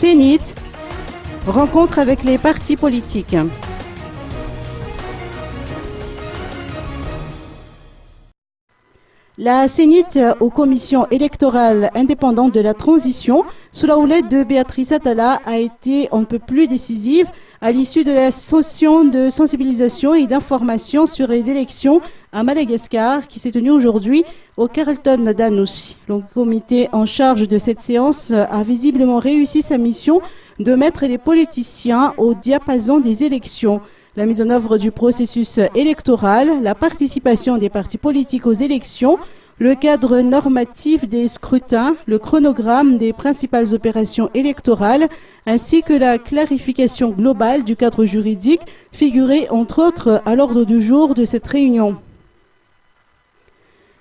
CENIT, rencontre avec les partis politiques. La CENIT aux commissions électorales indépendantes de la transition, sous la houlette de Béatrice Atala, a été un peu plus décisive à l'issue de la session de sensibilisation et d'information sur les élections à Madagascar qui s'est tenue aujourd'hui au Carlton d'Annecy. Le comité en charge de cette séance a visiblement réussi sa mission de mettre les politiciens au diapason des élections. La mise en œuvre du processus électoral, la participation des partis politiques aux élections, le cadre normatif des scrutins, le chronogramme des principales opérations électorales, ainsi que la clarification globale du cadre juridique figuraient entre autres à l'ordre du jour de cette réunion.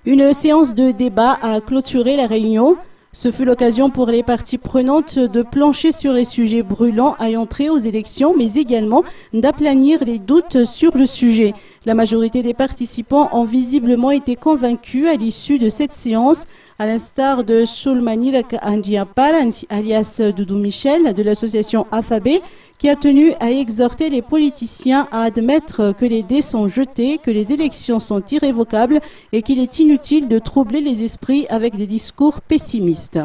Une séance de débat a clôturé la réunion. Ce fut l'occasion pour les parties prenantes de plancher sur les sujets brûlants ayant trait aux élections, mais également d'aplanir les doutes sur le sujet. La majorité des participants ont visiblement été convaincus à l'issue de cette séance, à l'instar de Soulmanilak Andiapal, alias Doudou Michel, de l'association Alphabet, qui a tenu à exhorter les politiciens à admettre que les dés sont jetés, que les élections sont irrévocables et qu'il est inutile de troubler les esprits avec des discours pessimistes.